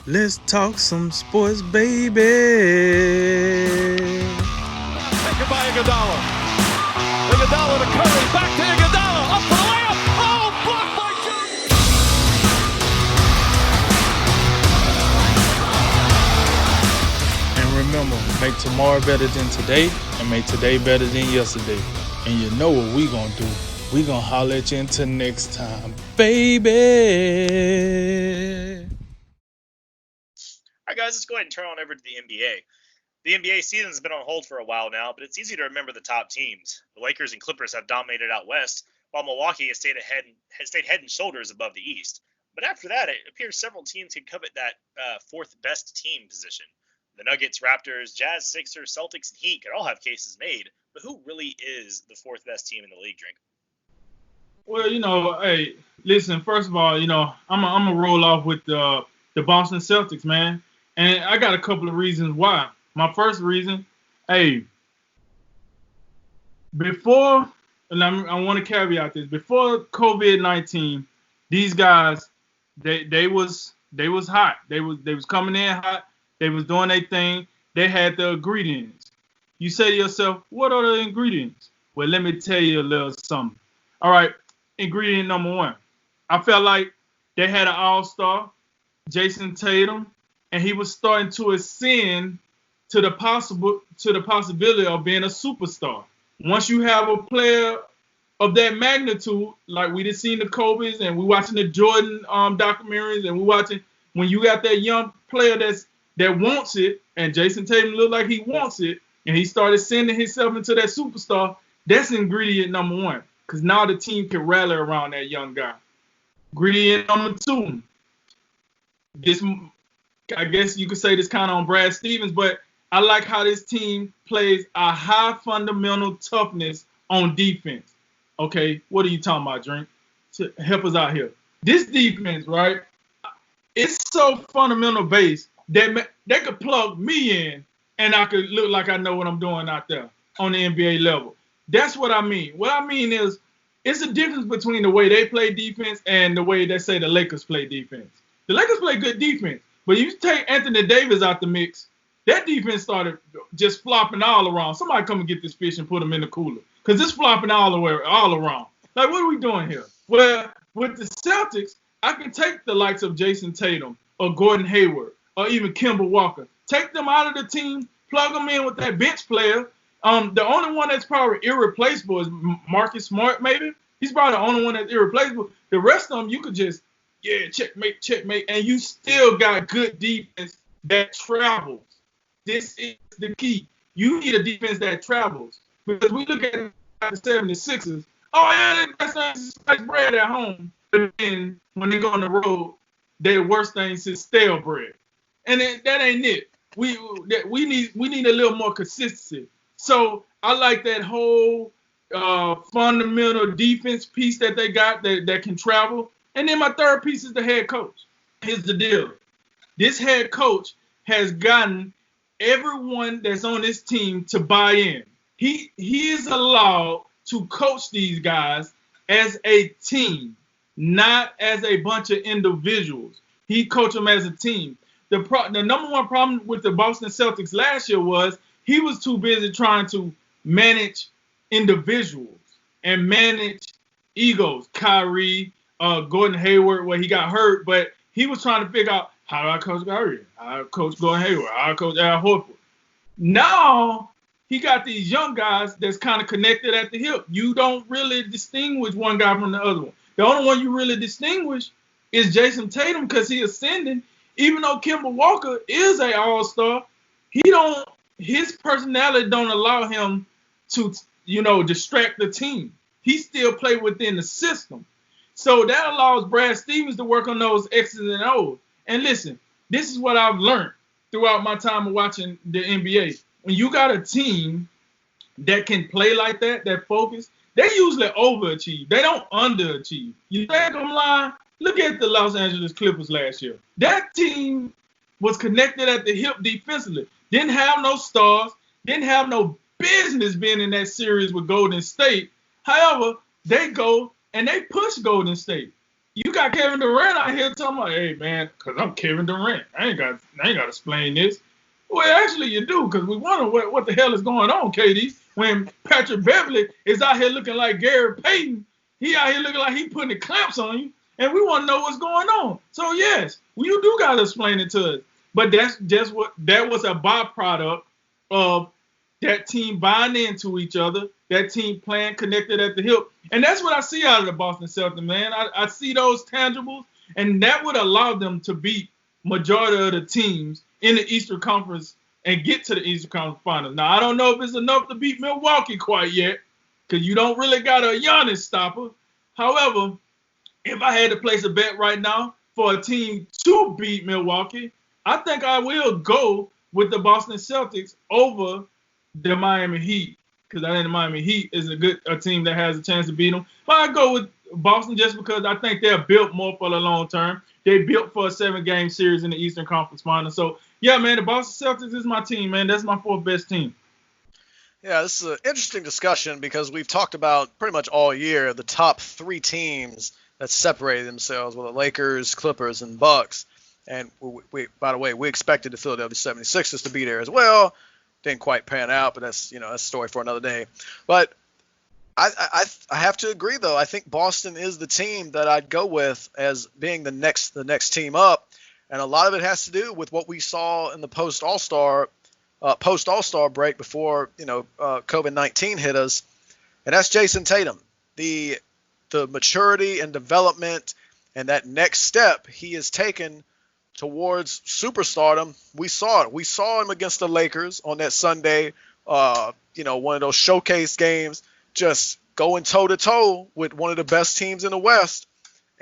Let's talk some sports, baby. Taken by Iguodala. Iguodala to Curry. Back to Iguodala. Up for the layup. Oh, blocked by Jones. And remember, make tomorrow better than today, and make today better than yesterday. And you know what we gonna do. We gonna holler at you until next time, baby. All right, guys, let's go ahead and turn on over to the NBA. The NBA season has been on hold for a while now, but it's easy to remember the top teams. The Lakers and Clippers have dominated out west, while Milwaukee has stayed head and shoulders above the East. But after that, it appears several teams could covet that fourth best team position. The Nuggets, Raptors, Jazz, Sixers, Celtics, and Heat could all have cases made, but who really is the fourth best team in the league, Drink? Well, hey, listen. First of all, I'm gonna roll off with the Boston Celtics, man. And I got a couple of reasons why. My first reason, hey, I want to caveat this. Before COVID-19, these guys, they was hot. They was coming in hot. They was doing their thing. They had the ingredients. You say to yourself, what are the ingredients? Well, let me tell you a little something. All right, ingredient number one. I felt like they had an all-star, Jason Tatum, and he was starting to ascend to the possibility of being a superstar. Once you have a player of that magnitude, like we just seen the Kobe's and we watching the Jordan documentaries, and we watching when you got that young player that wants it, and Jason Tatum looked like he wants it, and he started sending himself into that superstar. That's ingredient number one, because now the team can rally around that young guy. Ingredient number two. This, I guess you could say this kind of on Brad Stevens, but I like how this team plays a high fundamental toughness on defense. Okay, what are you talking about, Drink? To help us out here. This defense, right? It's so fundamental based that they could plug me in and I could look like I know what I'm doing out there on the NBA level. That's what I mean. What I mean is it's a difference between the way they play defense and the way they say the Lakers play defense. The Lakers play good defense, but you take Anthony Davis out the mix, that defense started just flopping all around. Somebody come and get this fish and put them in the cooler, because it's flopping all around. Like, what are we doing here? Well, with the Celtics, I can take the likes of Jason Tatum or Gordon Hayward or even Kemba Walker, take them out of the team, plug them in with that bench player. The only one that's probably irreplaceable is Marcus Smart, maybe. He's probably the only one that's irreplaceable. The rest of them, you could just, checkmate, and you still got good defense that travels. This is the key. You need a defense that travels. Because we look at the 76ers, that's nice bread at home. But then when they go on the road, they're the worst thing since stale bread. And that ain't it. We need a little more consistency. So I like that whole fundamental defense piece that they got that can travel. And then my third piece is the head coach. Here's the deal. This head coach has gotten everyone that's on this team to buy in. He is allowed to coach these guys as a team, not as a bunch of individuals. He coached them as a team. The number one problem with the Boston Celtics last year was he was too busy trying to manage individuals and manage egos. Kyrie, Gordon Hayward, where he got hurt, but he was trying to figure out, how do I coach Kyrie? How do I coach Gordon Hayward? How do I coach Al Horford? Now he got these young guys that's kind of connected at the hip. You don't really distinguish one guy from the other one. The only one you really distinguish is Jason Tatum, because he ascending. Even though Kemba Walker is an all-star, his personality don't allow him to, distract the team. He still play within the system. So that allows Brad Stevens to work on those X's and O's. And listen, this is what I've learned throughout my time of watching the NBA. When you got a team that can play like that focus, they usually overachieve. They don't underachieve. You think I'm lying? Look at the Los Angeles Clippers last year. That team was connected at the hip defensively. Didn't have no stars. Didn't have no business being in that series with Golden State. However, they go and they push Golden State. you got Kevin Durant out here talking about, hey man, because I'm Kevin Durant. I ain't got to explain this. Well, actually you do, because we wonder what the hell is going on, KD. When Patrick Beverly is out here looking like Gary Payton, he out here looking like he putting the clamps on you, and we want to know what's going on. So yes, you do got to explain it to us. But that was a byproduct of that team buying into each other, that team playing connected at the hip. And that's what I see out of the Boston Celtics, man. I see those tangibles, and that would allow them to beat majority of the teams in the Eastern Conference and get to the Eastern Conference Finals. Now, I don't know if it's enough to beat Milwaukee quite yet, because you don't really got a Giannis stopper. However, if I had to place a bet right now for a team to beat Milwaukee, I think I will go with the Boston Celtics over the Miami Heat, because I think the Miami Heat is a team that has a chance to beat them. But I go with Boston just because I think they're built more for the long term. They built for a 7-game series in the Eastern Conference Finals. So, yeah, man, the Boston Celtics is my team, man. That's my fourth best team. Yeah, this is an interesting discussion because we've talked about pretty much all year the top 3 teams that separated themselves with the Lakers, Clippers, and Bucks. And we, by the way, we expected the Philadelphia 76ers to be there as well. Didn't quite pan out, but that's a story for another day. But I have to agree, though. I think Boston is the team that I'd go with as being the next team up, and a lot of it has to do with what we saw in the post All-Star break before COVID-19 hit us, and that's Jason Tatum. The maturity and development and that next step he has taken towards superstardom. We saw it. We saw him against the Lakers on that Sunday, one of those showcase games, just going toe-to-toe with one of the best teams in the West.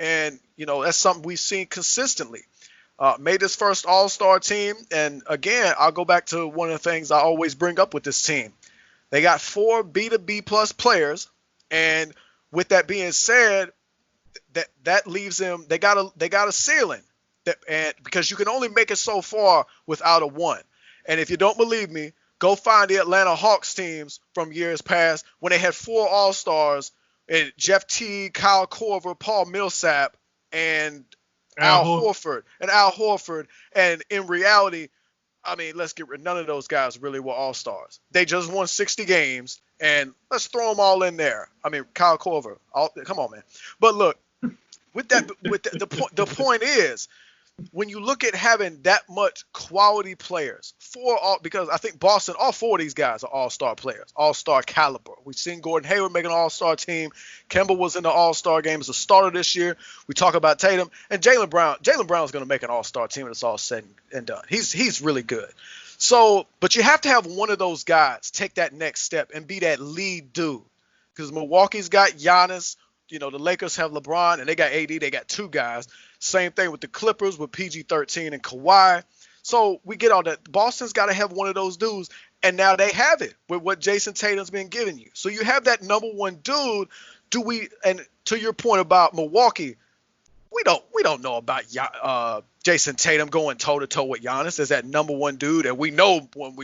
And, that's something we've seen consistently. Made his first All-Star team. And, again, I'll go back to one of the things I always bring up with this team. They got 4 B to B-plus players. And with that being said, that leaves them – they got a ceiling. And because you can only make it so far without a 1. And if you don't believe me, go find the Atlanta Hawks teams from years past when they had 4 All-Stars, and Jeff Teague, Kyle Korver, Paul Millsap, and Al Horford. And in reality, let's get rid. None of those guys really were All-Stars. They just won 60 games, and let's throw them all in there. Kyle Korver, come on, man. But look, the point is, when you look at having that much quality players, because I think Boston, all 4 of these guys are all-star players, all-star caliber. We've seen Gordon Hayward make an all-star team. Kemba was in the all-star game as a starter this year. We talk about Tatum and Jaylen Brown. Jaylen Brown is going to make an all-star team when it's all said and done. He's really good. So, but you have to have one of those guys take that next step and be that lead dude. Because Milwaukee's got Giannis. The Lakers have LeBron, and they got AD. They got 2 guys. Same thing with the Clippers with PG-13 and Kawhi. So we get all that. Boston's got to have one of those dudes, and now they have it with what Jason Tatum's been giving you. So you have that number 1 dude. And to your point about Milwaukee, we don't know about Jason Tatum going toe-to-toe with Giannis as that number 1 dude. And we know when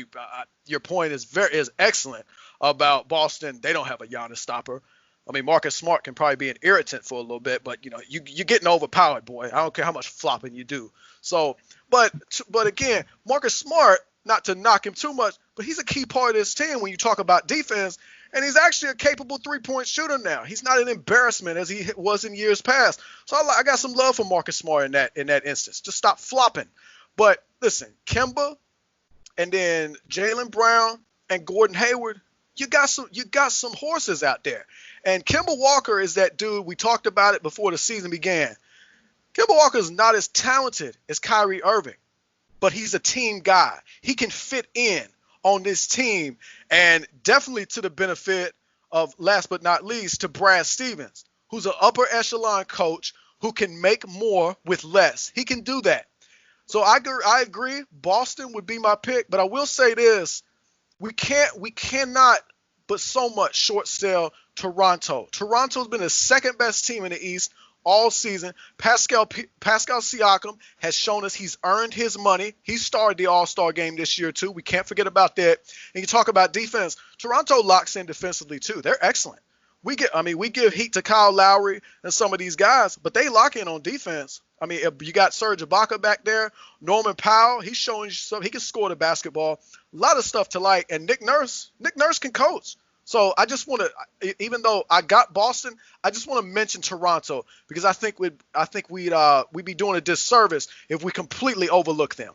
your point is excellent about Boston. They don't have a Giannis stopper. Marcus Smart can probably be an irritant for a little bit, but you're getting overpowered, boy. I don't care how much flopping you do. So, but again, Marcus Smart, not to knock him too much, but he's a key part of this team when you talk about defense, and he's actually a capable 3-point shooter now. He's not an embarrassment as he was in years past. So I got some love for Marcus Smart in that instance. Just stop flopping. But listen, Kemba, and then Jaylen Brown and Gordon Hayward. You got some horses out there. And Kemba Walker is that dude. We talked about it before the season began. Kemba Walker is not as talented as Kyrie Irving, but he's a team guy. He can fit in on this team, and definitely to the benefit of, last but not least, to Brad Stevens, who's an upper echelon coach who can make more with less. He can do that. So I agree. Boston would be my pick, but I will say this. We cannot but so much short sell Toronto. Toronto's been the second best team in the East all season. Pascal Siakam has shown us he's earned his money. He started the All-Star game this year too. We can't forget about that. And you talk about defense. Toronto locks in defensively too. They're excellent. we give heat to Kyle Lowry and some of these guys, but they lock in on defense. I mean, you got Serge Ibaka back there, Norman Powell. He's showing you something. He can score the basketball. A lot of stuff to like. And Nick Nurse can coach. So I just want to, even though I got Boston, I just want to mention Toronto because I think we'd be doing a disservice if we completely overlook them.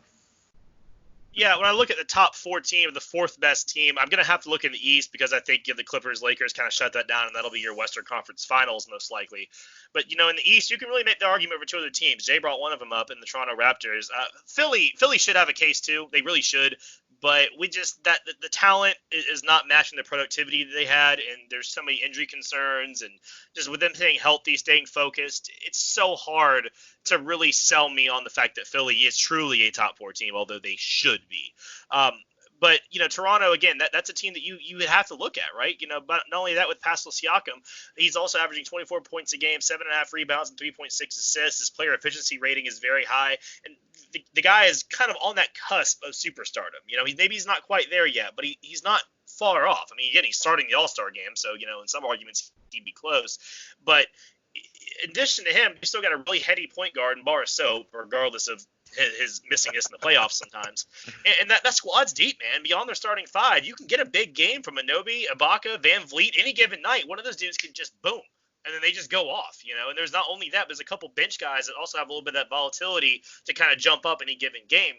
Yeah, when I look at the top 4 team, the 4th best team, I'm going to have to look in the East because I think the Clippers, Lakers kind of shut that down, and that'll be your Western Conference Finals most likely. But, in the East, you can really make the argument for 2 other teams. Jay brought one of them up in the Toronto Raptors. Philly should have a case too. They really should. But the talent is not matching the productivity that they had, and there's so many injury concerns, and just with them staying healthy, staying focused, it's so hard to really sell me on the fact that Philly is truly a top 4 team, although they should be. But, Toronto, again, that's a team that you would have to look at, right? But not only that, with Pascal Siakam, he's also averaging 24 points a game, 7.5 rebounds, and 3.6 assists. His player efficiency rating is very high. And the guy is kind of on that cusp of superstardom. Maybe he's not quite there yet, but he's not far off. I mean, again, he's starting the All-Star game, so, in some arguments, he'd be close. But in addition to him, you still got a really heady point guard in Boris Soap, regardless of his missingness in the playoffs sometimes. And that squad's deep, man. Beyond their starting 5, you can get a big game from Anunoby, Ibaka, Van Vliet, any given night. One of those dudes can just boom, and then they just go off, And there's not only that, there's a couple bench guys that also have a little bit of that volatility to kind of jump up any given game.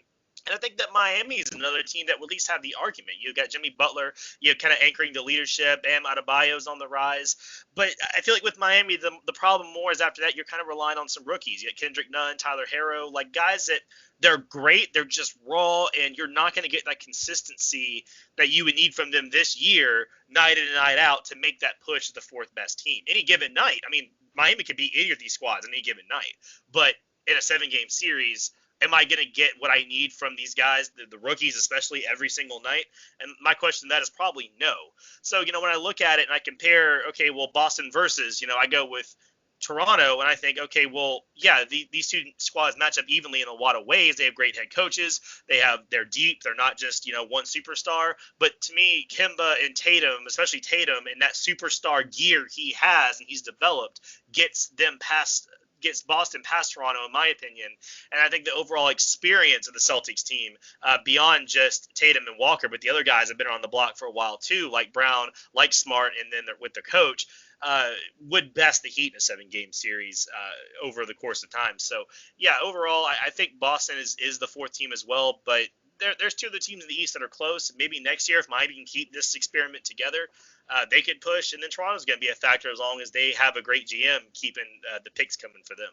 And I think that Miami is another team that will at least have the argument. You've got Jimmy Butler, kind of anchoring the leadership. Bam Adebayo's on the rise. But I feel like with Miami, the problem more is after that, you're kind of relying on some rookies. You got Kendrick Nunn, Tyler Herro, like guys that they're great. They're just raw, and you're not going to get that consistency that you would need from them this year, night in and night out, to make that push to the 4th best team. Any given night, I mean, Miami could beat any of these squads any given night. But in a 7-game series, am I going to get what I need from these guys, the rookies especially, every single night? And my question to that is probably no. So, when I look at it and I compare, okay, well, Boston versus, I go with Toronto and I think, okay, well, yeah, these 2 squads match up evenly in a lot of ways. They have great head coaches. They're deep. They're not just, one superstar. But to me, Kemba and Tatum, especially Tatum, and that superstar gear he has and he's developed gets Boston past Toronto, in my opinion. And I think the overall experience of the Celtics team, beyond just Tatum and Walker, but the other guys have been on the block for a while too, like Brown, like Smart, and then with the coach, would best the Heat in a 7-game series over the course of time. So, yeah, overall, I think Boston is the 4th team as well, but there's 2 other teams in the East that are close. Maybe next year, if Miami can keep this experiment together, they could push. And then Toronto's going to be a factor as long as they have a great GM keeping the picks coming for them.